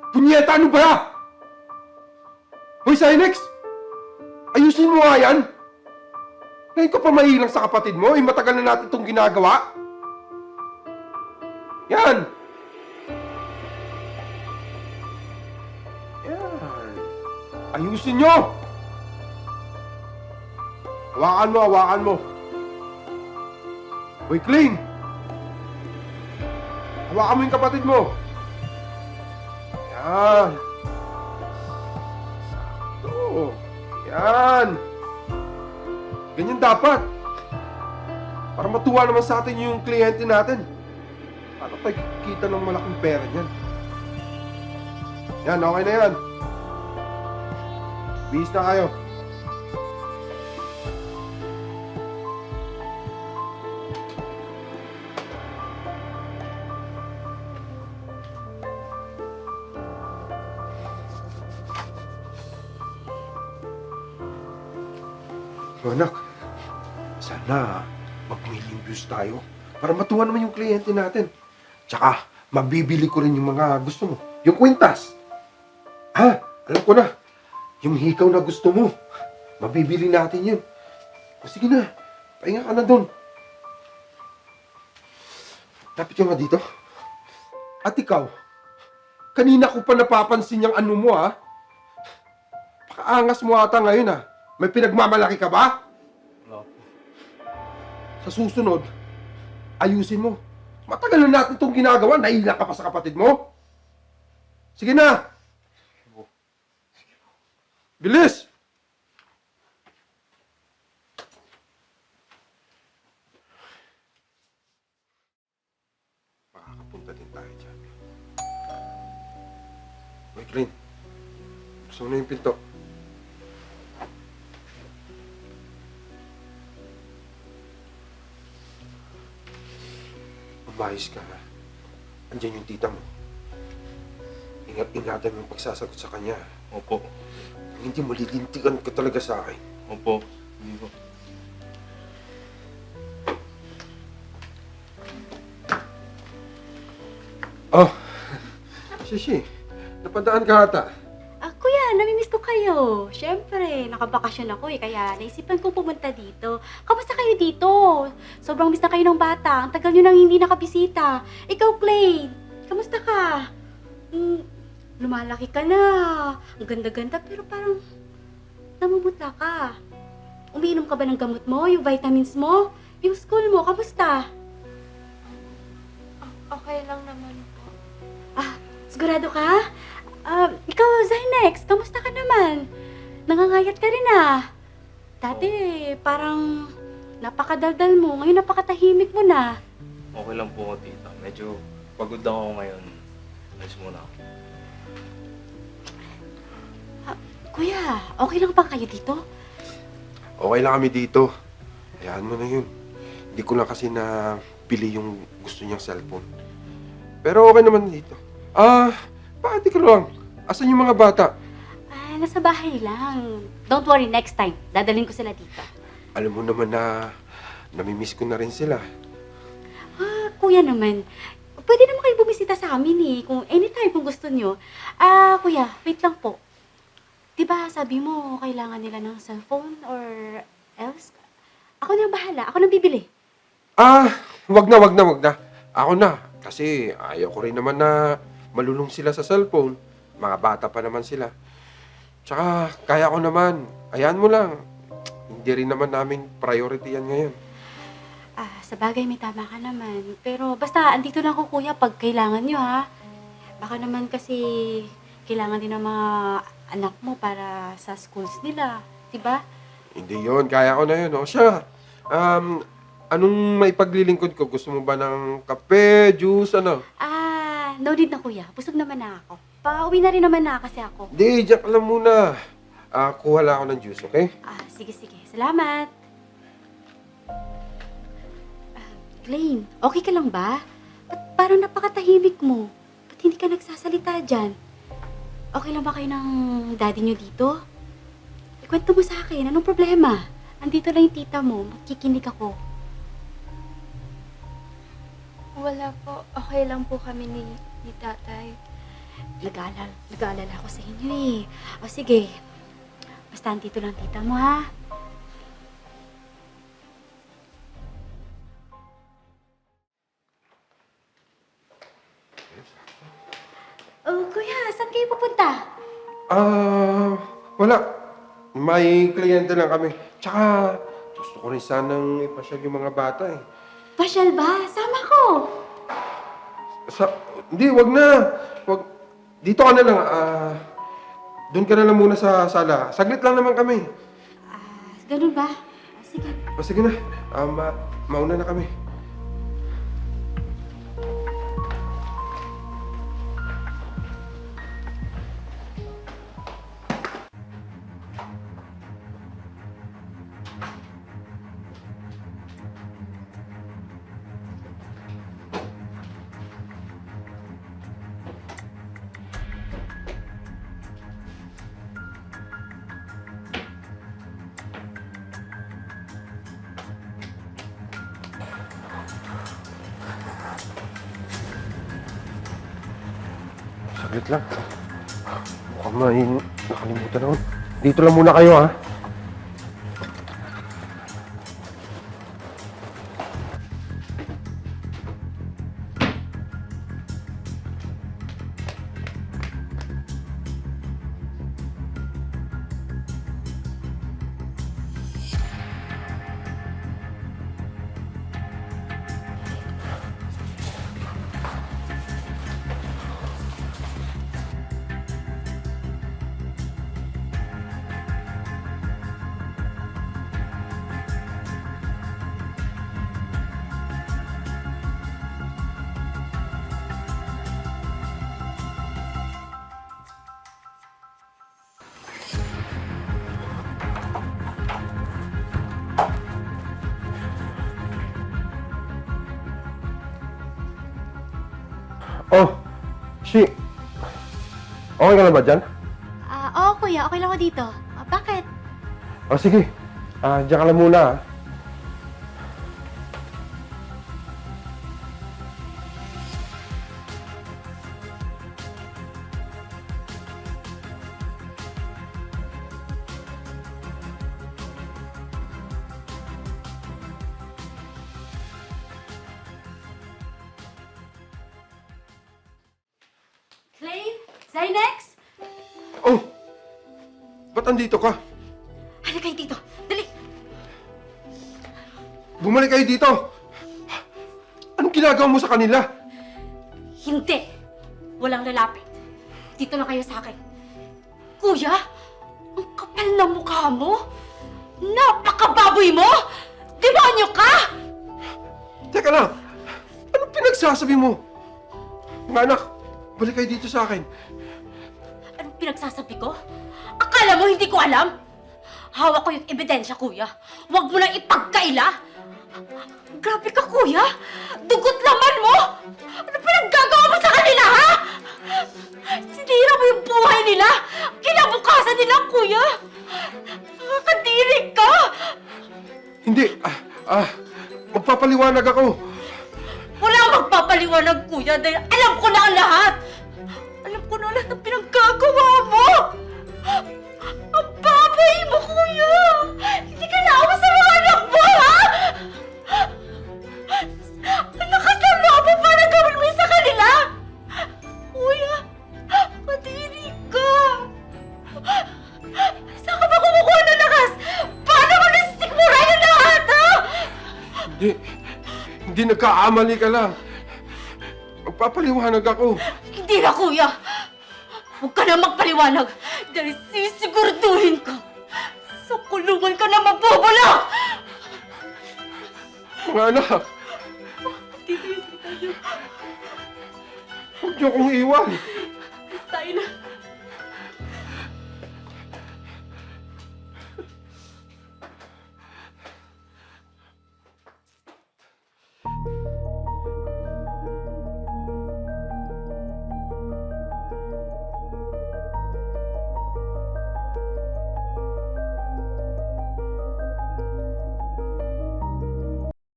Punyeta, ano ba? Hoy, Sinex! Ayusin mo nga yan! Ngayon ka pa mahilang sa kapatid mo, matagal na natin itong ginagawa. Yan! Yan. Ayusin nyo! Hawakan mo, hawakan mo. Hoy, Clean! Hawakan mo yung kapatid mo. Yan. Sakto. Yan. Ganyan dapat. Para matuwa naman sa atin yung kliyente natin. Para tayo kikita ng malaking pera niyan. Yan, okay na yan. Bihis na kayo. So, anak, sana mag-million views tayo para matuwa naman yung kliyente natin. Tsaka, mabibili ko rin yung mga gusto mo. Yung kwintas. Ha? Alam ko na. Yung hikaw na gusto mo. Mabibili natin yun. O sige na. Pahinga ka na dun. Lapit ka nga dito. At ikaw, kanina ko pa napapansin yung ano mo, ha? Pakaangas mo ata ngayon, ha? May pinagmamalaki ka ba? No. Sa susunod, ayusin mo. Matagal na natin itong ginagawa. Naila ka pa sa kapatid mo. Sige na. Bilis! Makakapunta din tayo dyan. Wait, Rin. Gusto mo na yung pinto. Umayos ka, ha? Andiyan yung tita mo. Ingat-ingatan mo yung pagsasagot sa kanya. Opo. Hindi mo lilintikan ka talaga sa akin. Opo. Hindi po. Oh! Shishi, napadaan ka ata. Kuya, namimiss ko kayo. Siyempre, nakabakasyon ako kaya naisipan ko pumunta dito. Kamusta kayo dito? Sobrang miss na kayo ng bata. Ang tagal nyo nang hindi nakabisita. Ikaw, Clay, kamusta ka? Lumalaki ka na. Ang ganda-ganda pero parang namumutla ka. Umiinom ka ba ng gamot mo? Yung vitamins mo? Yung school mo, kamusta? Okay lang naman po. Sigurado ka? Ikaw, Zynex, kamusta ka naman? Nangangayat ka rin ah. Dati, parang napakadaldal mo. Ngayon napakatahimik mo na. Okay lang po ako, tita. Medyo pagod ako ngayon. Alis muna ako. Kuya, okay lang ba kayo dito? Okay lang kami dito. Hayaan mo na yun. Hindi ko lang kasi na pili yung gusto niyang cellphone. Pero okay naman dito. Bakit ka lang? Asan yung mga bata? Nasa bahay lang. Don't worry, next time. Dadalhin ko sila dito. Alam mo naman na namimiss ko na rin sila. Kuya naman, pwede naman kayo bumisita sa amin eh. Kung anytime kung gusto nyo. Kuya, wait lang po. Diba sabi mo kailangan nila ng cellphone or else? Ako na ang bahala. Ako na bibili. Wag na. Ako na. Kasi ayaw ko rin naman na malulong sila sa cellphone. Mga bata pa naman sila. Tsaka, kaya ko naman. Ayan mo lang. Hindi rin naman namin priority yan ngayon. Sa bagay may tama ka naman. Pero basta, andito lang ako kuya pag kailangan nyo ha. Baka naman kasi kailangan din ng mga anak mo para sa schools nila. Diba? Hindi yon, kaya ko na yun. O siya, anong may paglilingkod ko? Gusto mo ba ng kape, juice, ano? No need na kuya. Busog naman na ako. Pauwi na rin naman na kasi ako. Hindi, diyak lang muna. Kuha lang ako ng juice, okay? Sige. Salamat. Blaine, okay ka lang ba? Ba't parang napakatahimik mo? Ba't hindi ka nagsasalita dyan? Okay lang ba kayo ng daddy nyo dito? Ikwento mo sa akin, anong problema? Andito lang yung tita mo, makikinig ako. Wala po. Okay lang po kami ni tatay. Nag-aalala ako sa inyo eh. O sige, basta andito lang tita mo ha. Oh, kuya, saan kayo pupunta? Wala. May kliyente lang kami. Tsaka, gusto ko rin sanang ipasyal yung mga bata eh. Pasyal ba? Sama ko. Hindi, wag na. Wag. Dito ka na lang. Doon ka na lang muna sa sala. Saglit lang naman kami. Ganun ba? Sige. Sige na. Mauna na kami. Saglit lang. Mukhang may nakalimutan ako. Dito lang muna kayo, ha? Oh, okay ka na ba dyan? Oo, kuya. Okay lang ako dito. Bakit? Sige. Diyan ka lang muna, ha? Clay? Zynex? Oh! Ba't andito ka? Halika kayo dito. Dali! Bumalik kayo dito! Anong ginagawa mo sa kanila? Hindi! Walang lalapit. Dito lang kayo sa akin. Kuya? Ang kapal na mukha mo? Napakababoy mo? Demonyo ka! Teka lang! Anong pinagsasabi mo? Mga anak, balik kayo dito sa akin. Anong pinagsasabi ko? Akala mo hindi ko alam? Hawak ko yung ebidensya, kuya. Huwag mo nang ipagkaila. Grabe ka, kuya. Dugot laman mo. Ano pinaggagawa mo sa kanila, ha? Sinira mo yung buhay nila. Kinabukasan nila, kuya. Nakakadiri ka. Hindi. Magpapaliwanag ako. Wala magpapaliwanag, kuya, dahil alam ko na ang lahat. Alam ko na lahat ng pinaggagawa mo. Ang baboy mo, kuya. Hindi ka naawa sa mga anak mo, ha? Ang lakas ng loob mo para gawin mo yun sa kanila. Kuya, kadiri ka. Saan ka ba kumukuha ng lakas? Paano mo nasisigmura yung lahat, ha? Hindi nagkaamali ka lang. Magpapaliwanag ako. Hindi na, kuya. Huwag ka na magpaliwanag dahil sisigurduhin ko sa kulungan ka na mabubulok! Mga anak, huwag niyo akong iwan.